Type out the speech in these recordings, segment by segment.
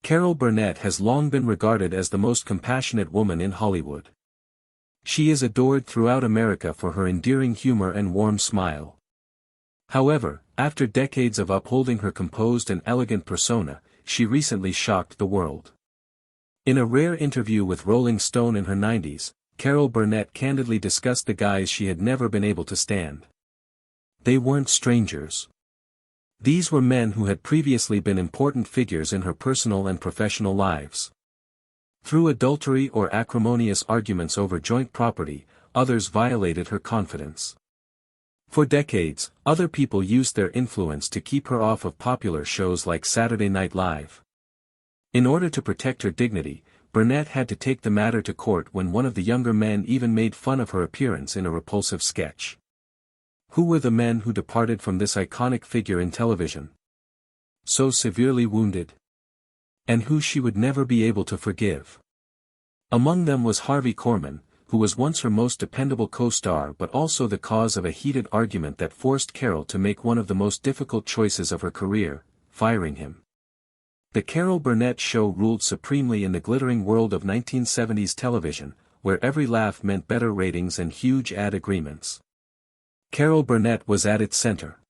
Carol Burnett has long been regarded as the most compassionate woman in Hollywood. She is adored throughout America for her endearing humor and warm smile. However, after decades of upholding her composed and elegant persona, she recently shocked the world. In a rare interview with Rolling Stone in her 90s, Carol Burnett candidly discussed the guys she had never been able to stand. They weren't strangers. These were men who had previously been important figures in her personal and professional lives. Through adultery or acrimonious arguments over joint property, others violated her confidence. For decades, other people used their influence to keep her off of popular shows like Saturday Night Live. In order to protect her dignity, Burnett had to take the matter to court when one of the younger men even made fun of her appearance in a repulsive sketch. Who were the men who departed from this iconic figure in television? So severely wounded? And who she would never be able to forgive. Among them was Harvey Corman, who was once her most dependable co-star but also the cause of a heated argument that forced Carol to make one of the most difficult choices of her career, firing him. The Carol Burnett Show ruled supremely in the glittering world of 1970s television, where every laugh meant better ratings and huge ad agreements. Carol Burnett was at its center.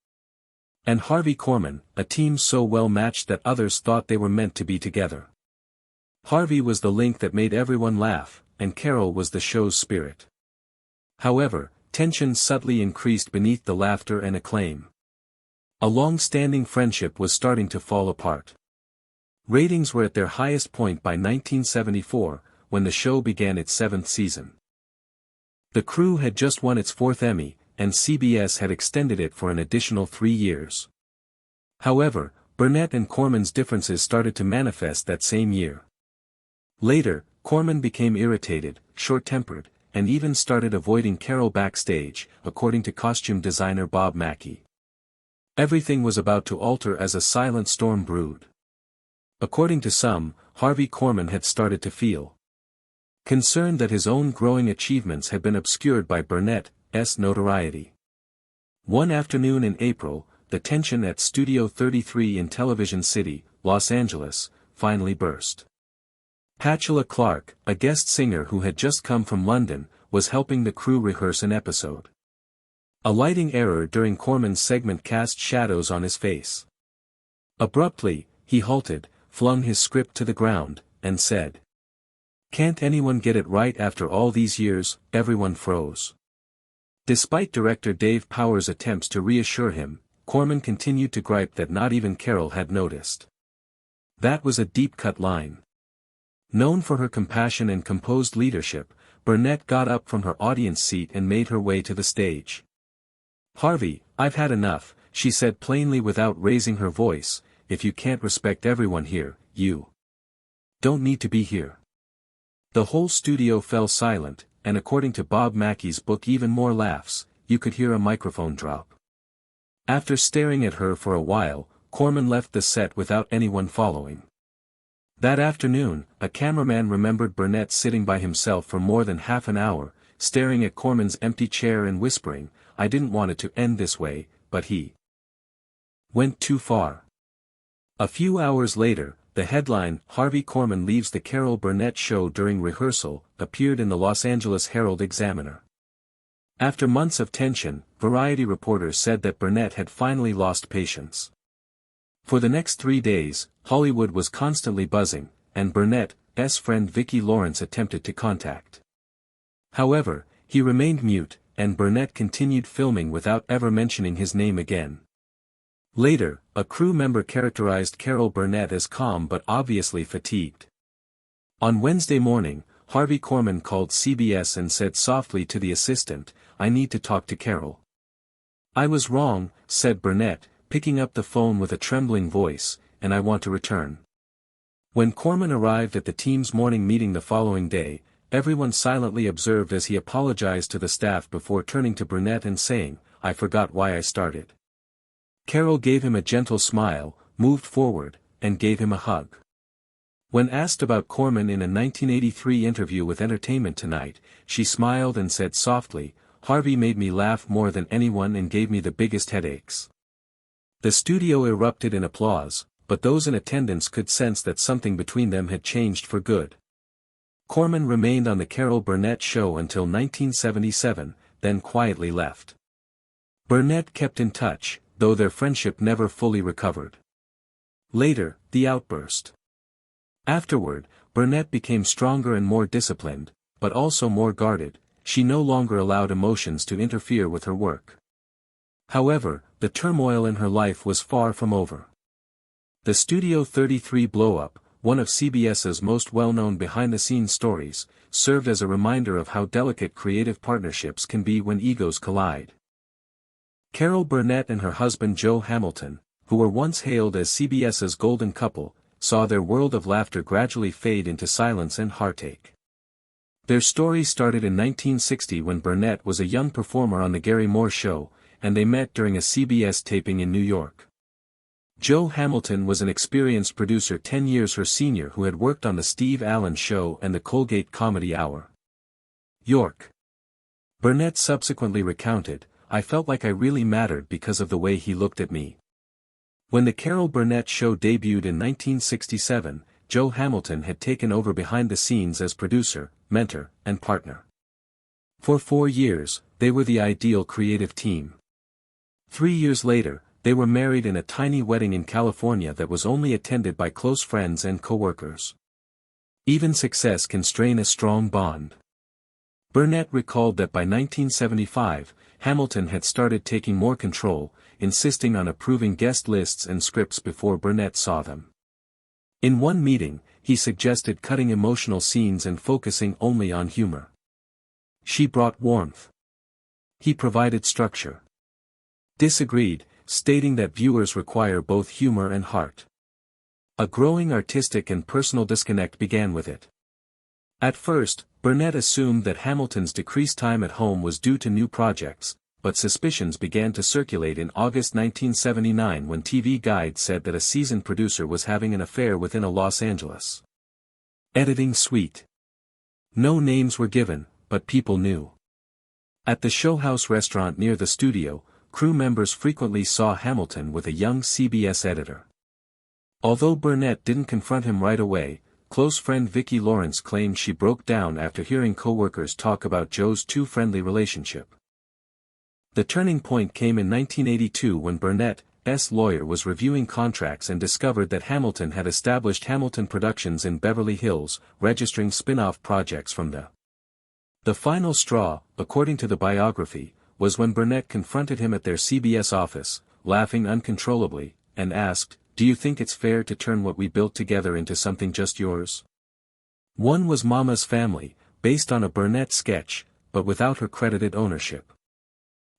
And Harvey Corman, a team so well matched that others thought they were meant to be together. Harvey was the link that made everyone laugh, and Carol was the show's spirit. However, tension subtly increased beneath the laughter and acclaim. A long-standing friendship was starting to fall apart. Ratings were at their highest point by 1974, when the show began its 7th season. The crew had just won its 4th Emmy, and CBS had extended it for an additional 3 years. However, Burnett and Corman's differences started to manifest that same year. Later, Corman became irritated, short-tempered, and even started avoiding Carol backstage, according to costume designer Bob Mackie. Everything was about to alter as a silent storm brewed. According to some, Harvey Corman had started to feel concerned that his own growing achievements had been obscured by Burnett's notoriety. One afternoon in April, the tension at Studio 33 in Television City, Los Angeles, finally burst. Petula Clark, a guest singer who had just come from London, was helping the crew rehearse an episode. A lighting error during Corman's segment cast shadows on his face. Abruptly, he halted, flung his script to the ground, and said, "Can't anyone get it right after all these years?" Everyone froze. Despite director Dave Powers' attempts to reassure him, Corman continued to gripe that not even Carol had noticed. That was a deep-cut line. Known for her compassion and composed leadership, Burnett got up from her audience seat and made her way to the stage. "Harvey, I've had enough," she said plainly without raising her voice. "If you can't respect everyone here, you don't need to be here." The whole studio fell silent, and according to Bob Mackie's book Even More Laughs, you could hear a microphone drop. After staring at her for a while, Corman left the set without anyone following. That afternoon, a cameraman remembered Burnett sitting by himself for more than half an hour, staring at Corman's empty chair and whispering, "I didn't want it to end this way, but he went too far." A few hours later, the headline, "Harvey Corman Leaves the Carol Burnett Show During Rehearsal," appeared in the Los Angeles Herald-Examiner. After months of tension, Variety reporters said that Burnett had finally lost patience. For the next 3 days, Hollywood was constantly buzzing, and Burnett's friend Vicki Lawrence attempted to contact. However, he remained mute, and Burnett continued filming without ever mentioning his name again. Later, a crew member characterized Carol Burnett as calm but obviously fatigued. On Wednesday morning, Harvey Corman called CBS and said softly to the assistant, "I need to talk to Carol." "I was wrong," said Burnett, picking up the phone with a trembling voice, "and I want to return." When Corman arrived at the team's morning meeting the following day, everyone silently observed as he apologized to the staff before turning to Burnett and saying, "I forgot why I started." Carol gave him a gentle smile, moved forward, and gave him a hug. When asked about Corman in a 1983 interview with Entertainment Tonight, she smiled and said softly, "Harvey made me laugh more than anyone and gave me the biggest headaches." The studio erupted in applause, but those in attendance could sense that something between them had changed for good. Corman remained on the Carol Burnett show until 1977, then quietly left. Burnett kept in touch, though their friendship never fully recovered. Later, the outburst. Afterward, Burnett became stronger and more disciplined, but also more guarded. She no longer allowed emotions to interfere with her work. However, the turmoil in her life was far from over. The Studio 33 blow-up, one of CBS's most well-known behind-the-scenes stories, served as a reminder of how delicate creative partnerships can be when egos collide. Carol Burnett and her husband Joe Hamilton, who were once hailed as CBS's golden couple, saw their world of laughter gradually fade into silence and heartache. Their story started in 1960 when Burnett was a young performer on The Gary Moore Show, and they met during a CBS taping in New York. Joe Hamilton was an experienced producer 10 years her senior who had worked on The Steve Allen Show and The Colgate Comedy Hour. York. Burnett subsequently recounted, "I felt like I really mattered because of the way he looked at me." When The Carol Burnett Show debuted in 1967, Joe Hamilton had taken over behind the scenes as producer, mentor, and partner. For 4 years, they were the ideal creative team. 3 years later, they were married in a tiny wedding in California that was only attended by close friends and co-workers. Even success can strain a strong bond. Burnett recalled that by 1975, Hamilton had started taking more control, insisting on approving guest lists and scripts before Burnett saw them. In one meeting, he suggested cutting emotional scenes and focusing only on humor. She brought warmth. He provided structure. Disagreed, stating that viewers require both humor and heart. A growing artistic and personal disconnect began with it. At first, Burnett assumed that Hamilton's decreased time at home was due to new projects, but suspicions began to circulate in August 1979 when TV Guide said that a seasoned producer was having an affair within a Los Angeles editing suite. No names were given, but people knew. At the Showhouse restaurant near the studio, crew members frequently saw Hamilton with a young CBS editor. Although Burnett didn't confront him right away, close friend Vicki Lawrence claimed she broke down after hearing co-workers talk about Joe's too friendly relationship. The turning point came in 1982 when Burnett's lawyer was reviewing contracts and discovered that Hamilton had established Hamilton Productions in Beverly Hills, registering spin-off projects from The final straw, according to the biography, was when Burnett confronted him at their CBS office, laughing uncontrollably, and asked, "Do you think it's fair to turn what we built together into something just yours?" One was Mama's Family, based on a Burnett sketch, but without her credited ownership.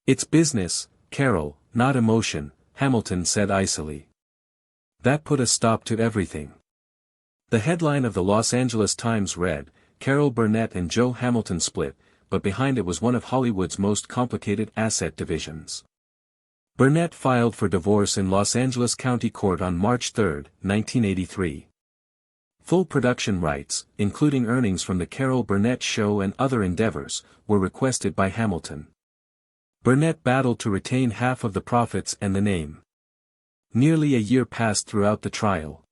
"It's business, Carol, not emotion," Hamilton said icily. That put a stop to everything. The headline of the Los Angeles Times read, "Carol Burnett and Joe Hamilton split," but behind it was one of Hollywood's most complicated asset divisions. Burnett filed for divorce in Los Angeles County Court on March 3, 1983. Full production rights, including earnings from The Carol Burnett Show and other endeavors, were requested by Hamilton. Burnett battled to retain half of the profits and the name. Nearly a year passed throughout the trial.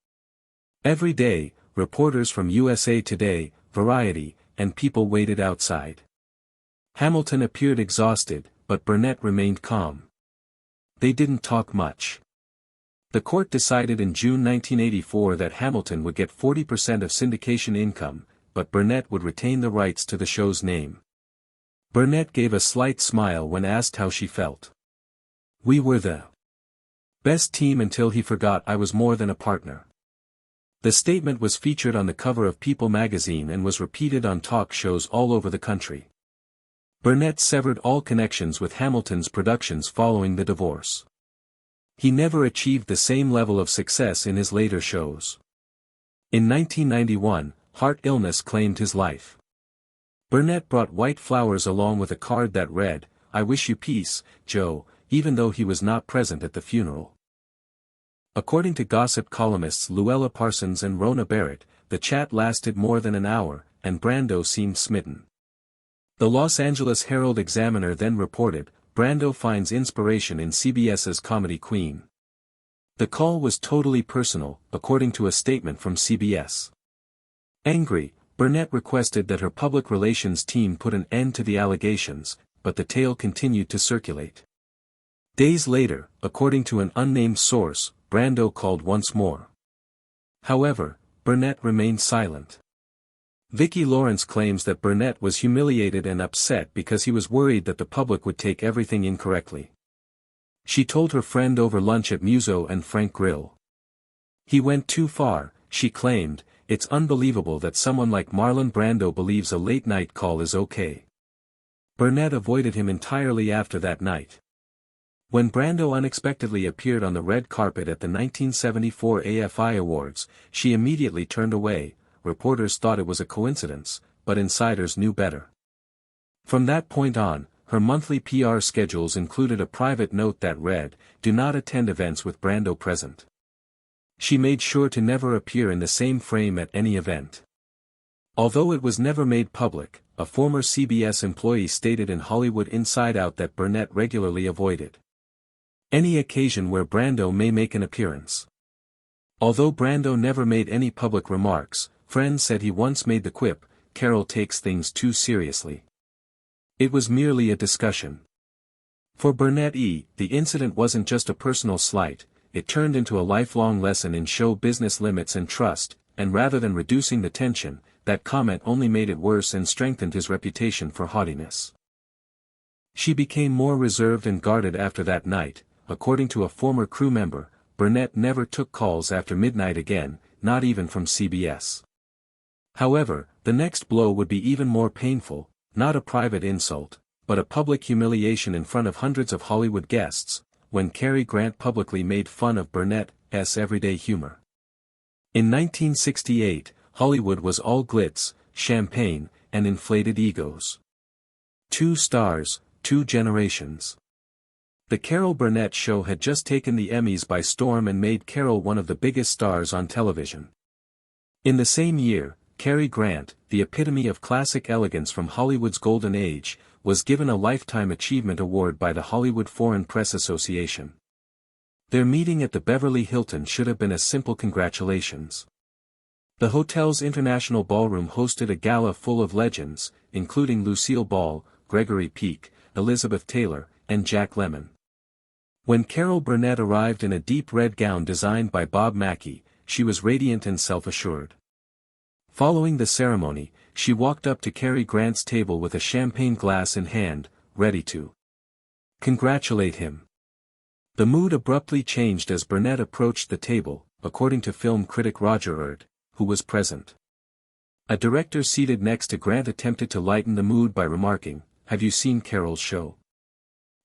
Every day, reporters from USA Today, Variety, and People waited outside. Hamilton appeared exhausted, but Burnett remained calm. They didn't talk much. The court decided in June 1984 that Hamilton would get 40% of syndication income, but Burnett would retain the rights to the show's name. Burnett gave a slight smile when asked how she felt. "We were the best team until he forgot I was more than a partner." The statement was featured on the cover of People magazine and was repeated on talk shows all over the country. Burnett severed all connections with Hamilton's productions following the divorce. He never achieved the same level of success in his later shows. In 1991, heart illness claimed his life. Burnett brought white flowers along with a card that read, "I wish you peace, Joe," even though he was not present at the funeral. According to gossip columnists Luella Parsons and Rona Barrett, the chat lasted more than an hour, and Brando seemed smitten. The Los Angeles Herald-Examiner then reported, "Brando finds inspiration in CBS's comedy queen." The call was totally personal, according to a statement from CBS. Angry, Burnett requested that her public relations team put an end to the allegations, but the tale continued to circulate. Days later, according to an unnamed source, Brando called once more. However, Burnett remained silent. Vicki Lawrence claims that Burnett was humiliated and upset because he was worried that the public would take everything incorrectly. She told her friend over lunch at Musso and Frank Grill. "He went too far," she claimed. "It's unbelievable that someone like Marlon Brando believes a late-night call is okay." Burnett avoided him entirely after that night. When Brando unexpectedly appeared on the red carpet at the 1974 AFI Awards, she immediately turned away. Reporters thought it was a coincidence, but insiders knew better. From that point on, her monthly PR schedules included a private note that read, "Do not attend events with Brando present." She made sure to never appear in the same frame at any event. Although it was never made public, a former CBS employee stated in Hollywood Inside Out that Burnett regularly avoided any occasion where Brando may make an appearance. Although Brando never made any public remarks, friends said he once made the quip, "Carol takes things too seriously." It was merely a discussion. For Burnett, the incident wasn't just a personal slight, it turned into a lifelong lesson in show business limits and trust, and rather than reducing the tension, that comment only made it worse and strengthened his reputation for haughtiness. She became more reserved and guarded after that night. According to a former crew member, Burnett never took calls after midnight again, not even from CBS. However, the next blow would be even more painful, not a private insult, but a public humiliation in front of hundreds of Hollywood guests, when Cary Grant publicly made fun of Burnett's everyday humor. In 1968, Hollywood was all glitz, champagne, and inflated egos. 2 stars, 2 generations. The Carol Burnett Show had just taken the Emmys by storm and made Carol one of the biggest stars on television. In the same year, Cary Grant, the epitome of classic elegance from Hollywood's golden age, was given a Lifetime Achievement Award by the Hollywood Foreign Press Association. Their meeting at the Beverly Hilton should have been a simple congratulations. The hotel's International Ballroom hosted a gala full of legends, including Lucille Ball, Gregory Peck, Elizabeth Taylor, and Jack Lemmon. When Carol Burnett arrived in a deep red gown designed by Bob Mackie, she was radiant and self-assured. Following the ceremony, she walked up to Cary Grant's table with a champagne glass in hand, ready to congratulate him. The mood abruptly changed as Burnett approached the table, according to film critic Roger Ebert, who was present. A director seated next to Grant attempted to lighten the mood by remarking, "Have you seen Carol's show?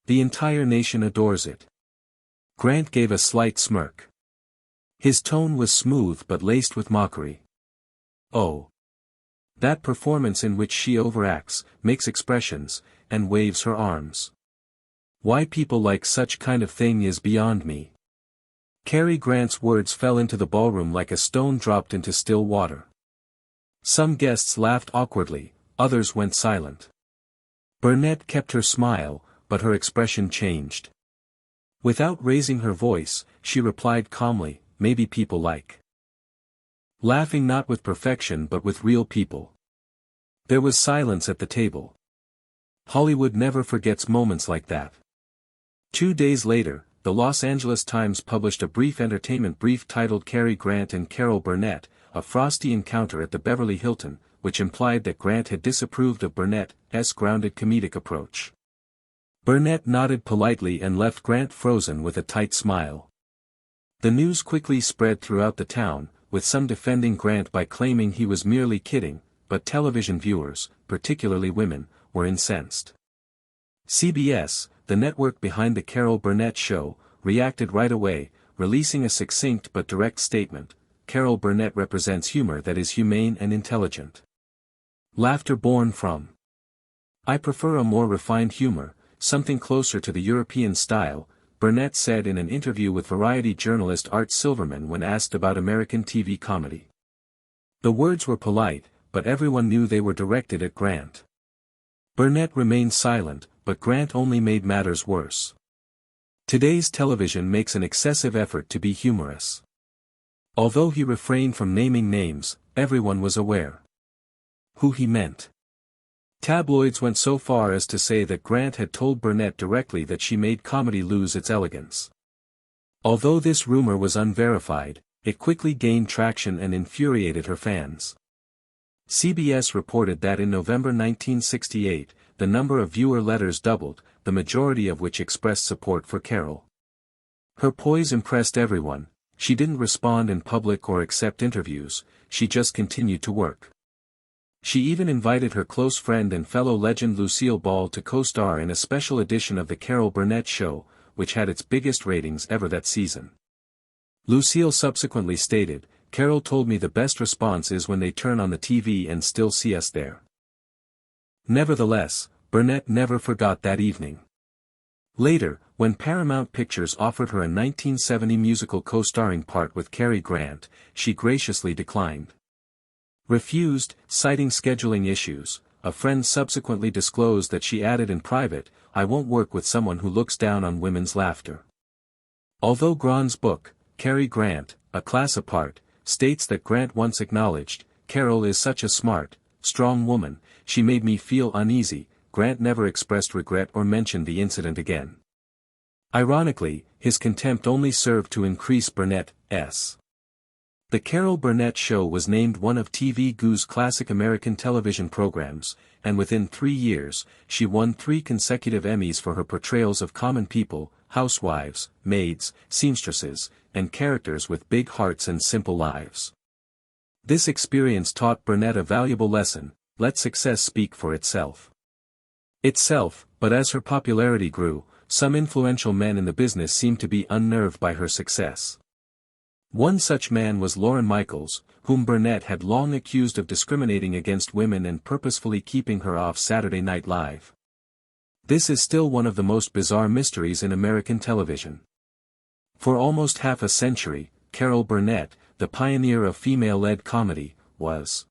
The entire nation adores it." Grant gave a slight smirk. His tone was smooth but laced with mockery. "Oh. That performance in which she overacts, makes expressions, and waves her arms. Why people like such kind of thing is beyond me." Cary Grant's words fell into the ballroom like a stone dropped into still water. Some guests laughed awkwardly, others went silent. Burnett kept her smile, but her expression changed. Without raising her voice, she replied calmly, "Maybe people like laughing not with perfection but with real people." There was silence at the table. Hollywood never forgets moments like that. 2 days later, the Los Angeles Times published a brief entertainment brief titled Cary Grant and Carol Burnett, a frosty encounter at the Beverly Hilton, which implied that Grant had disapproved of Burnett's grounded comedic approach. Burnett nodded politely and left Grant frozen with a tight smile. The news quickly spread throughout the town, with some defending Grant by claiming he was merely kidding, but television viewers, particularly women, were incensed. CBS, the network behind the Carol Burnett Show, reacted right away, releasing a succinct but direct statement: "Carol Burnett represents humor that is humane and intelligent. Laughter born from. I prefer a more refined humor, something closer to the European style," Burnett said in an interview with Variety journalist Art Silverman when asked about American TV comedy. The words were polite, but everyone knew they were directed at Grant. Burnett remained silent, but Grant only made matters worse. Today's television makes an excessive effort to be humorous. Although he refrained from naming names, everyone was aware who he meant. Tabloids went so far as to say that Grant had told Burnett directly that she made comedy lose its elegance. Although this rumor was unverified, it quickly gained traction and infuriated her fans. CBS reported that in November 1968, the number of viewer letters doubled, the majority of which expressed support for Carol. Her poise impressed everyone. She didn't respond in public or accept interviews, she just continued to work. She even invited her close friend and fellow legend Lucille Ball to co-star in a special edition of The Carol Burnett Show, which had its biggest ratings ever that season. Lucille subsequently stated, "Carol told me the best response is when they turn on the TV and still see us there." Nevertheless, Burnett never forgot that evening. Later, when Paramount Pictures offered her a 1970 musical co-starring part with Cary Grant, she graciously declined. Refused, citing scheduling issues. A friend subsequently disclosed that she added in private, "I won't work with someone who looks down on women's laughter." Although Grant's book, Cary Grant, A Class Apart, states that Grant once acknowledged, "Carol is such a smart, strong woman, she made me feel uneasy," Grant never expressed regret or mentioned the incident again. Ironically, his contempt only served to increase Burnett's. The Carol Burnett Show was named one of TV Guide's classic American television programs, and within 3 years, she won 3 consecutive Emmys for her portrayals of common people, housewives, maids, seamstresses, and characters with big hearts and simple lives. This experience taught Burnett a valuable lesson: let success speak for itself. But as her popularity grew, some influential men in the business seemed to be unnerved by her success. One such man was Lorne Michaels, whom Burnett had long accused of discriminating against women and purposefully keeping her off Saturday Night Live. This is still one of the most bizarre mysteries in American television. For almost half a century, Carol Burnett, the pioneer of female-led comedy, was.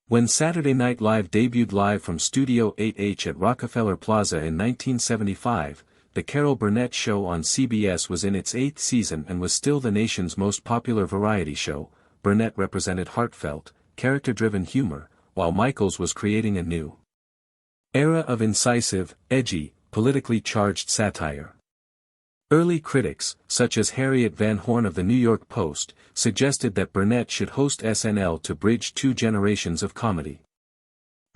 When Saturday Night Live debuted live from Studio 8H at Rockefeller Plaza in 1975, The Carol Burnett Show on CBS was in its 8th season and was still the nation's most popular variety show. Burnett represented heartfelt, character-driven humor, while Michaels was creating a new era of incisive, edgy, politically charged satire. Early critics, such as Harriet Van Horn of the New York Post, suggested that Burnett should host SNL to bridge 2 generations of comedy.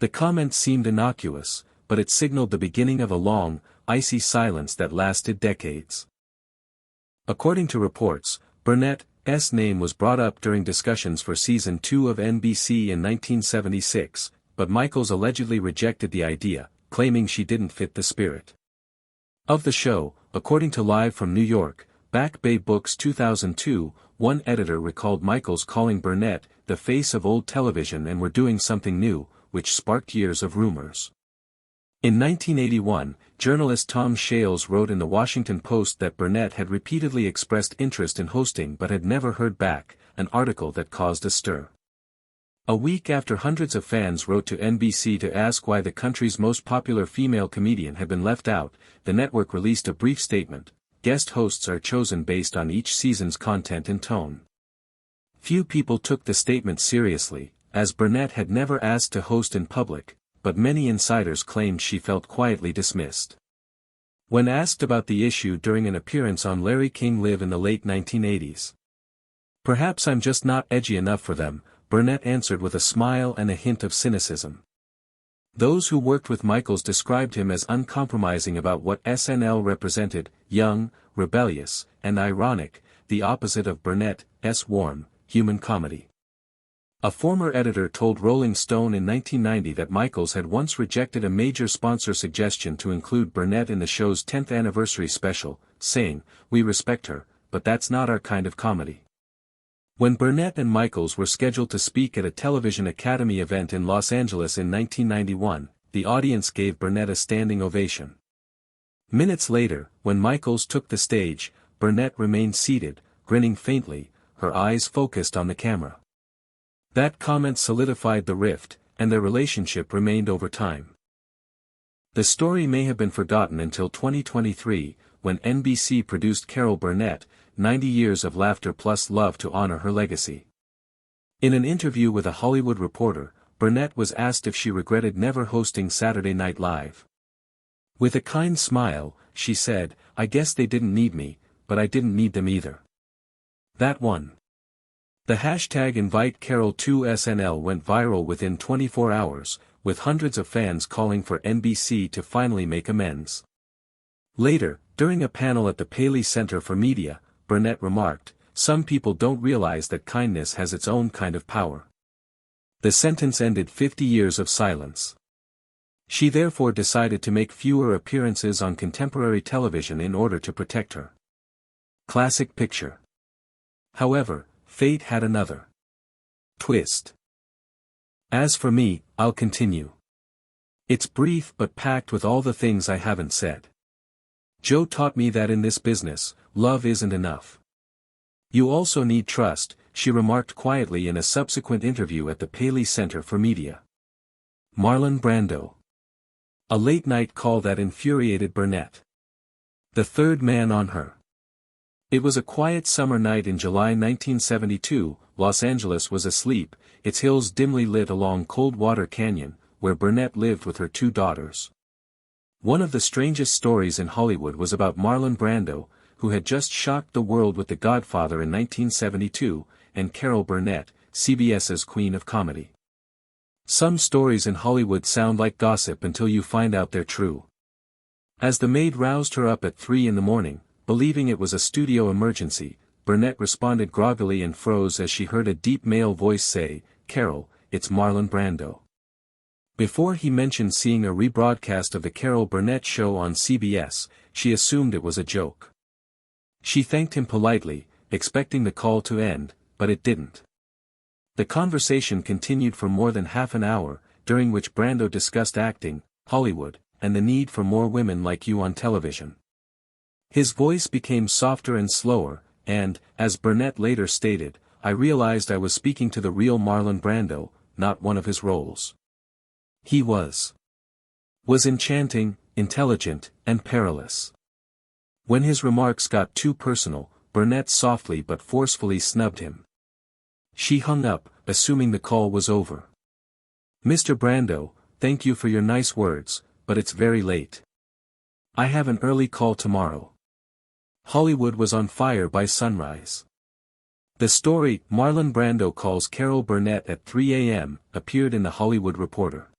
The comment seemed innocuous, but it signaled the beginning of a long, icy silence that lasted decades. According to reports, Burnett's name was brought up during discussions for Season 2 of NBC in 1976, but Michaels allegedly rejected the idea, claiming she didn't fit the spirit of the show. According to Live from New York, Back Bay Books 2002, one editor recalled Michaels calling Burnett the face of old television and "we're doing something new," which sparked years of rumors. In 1981, journalist Tom Shales wrote in the Washington Post that Burnett had repeatedly expressed interest in hosting but had never heard back, an article that caused a stir. A week after hundreds of fans wrote to NBC to ask why the country's most popular female comedian had been left out, the network released a brief statement: "Guest hosts are chosen based on each season's content and tone." Few people took the statement seriously, as Burnett had never asked to host in public, but many insiders claimed she felt quietly dismissed. When asked about the issue during an appearance on Larry King Live in the late 1980s, "Perhaps I'm just not edgy enough for them," Burnett answered with a smile and a hint of cynicism. Those who worked with Michaels described him as uncompromising about what SNL represented: young, rebellious, and ironic, the opposite of Burnett's warm, human comedy. A former editor told Rolling Stone in 1990 that Michaels had once rejected a major sponsor suggestion to include Burnett in the show's 10th anniversary special, saying, "We respect her, but that's not our kind of comedy." When Burnett and Michaels were scheduled to speak at a Television Academy event in Los Angeles in 1991, the audience gave Burnett a standing ovation. Minutes later, when Michaels took the stage, Burnett remained seated, grinning faintly, her eyes focused on the camera. That comment solidified the rift, and their relationship remained over time. The story may have been forgotten until 2023, when NBC produced Carol Burnett, 90 Years of Laughter plus Love to honor her legacy. In an interview with a Hollywood Reporter, Burnett was asked if she regretted never hosting Saturday Night Live. With a kind smile, she said, "I guess they didn't need me, but I didn't need them either." That one. The hashtag #InviteCarol to SNL went viral within 24 hours, with hundreds of fans calling for NBC to finally make amends. Later, during a panel at the Paley Center for Media, Burnett remarked, "Some people don't realize that kindness has its own kind of power." The sentence ended 50 years of silence. She therefore decided to make fewer appearances on contemporary television in order to protect her classic picture. However, fate had another twist. As for me, I'll continue. It's brief but packed with all the things I haven't said. Joe taught me that in this business, love isn't enough. You also need trust, she remarked quietly in a subsequent interview at the Paley Center for Media. Marlon Brando. A late-night call that infuriated Burnett. The third man on her. It was a quiet summer night in July 1972, Los Angeles was asleep, its hills dimly lit along Coldwater Canyon, where Burnett lived with her 2 daughters. One of the strangest stories in Hollywood was about Marlon Brando, who had just shocked the world with The Godfather in 1972, and Carol Burnett, CBS's Queen of Comedy. Some stories in Hollywood sound like gossip until you find out they're true. As the maid roused her up at 3 in the morning, believing it was a studio emergency, Burnett responded groggily and froze as she heard a deep male voice say, "Carol, it's Marlon Brando." Before he mentioned seeing a rebroadcast of the Carol Burnett show on CBS, she assumed it was a joke. She thanked him politely, expecting the call to end, but it didn't. The conversation continued for more than half an hour, during which Brando discussed acting, Hollywood, and the need for more women like you on television. His voice became softer and slower, and, as Burnett later stated, "I realized I was speaking to the real Marlon Brando, not one of his roles. He was enchanting, intelligent, and perilous." When his remarks got too personal, Burnett softly but forcefully snubbed him. She hung up, assuming the call was over. "Mr. Brando, thank you for your nice words, but it's very late. I have an early call tomorrow." Hollywood was on fire by sunrise. The story, "Marlon Brando Calls Carol Burnett at 3 a.m., appeared in The Hollywood Reporter.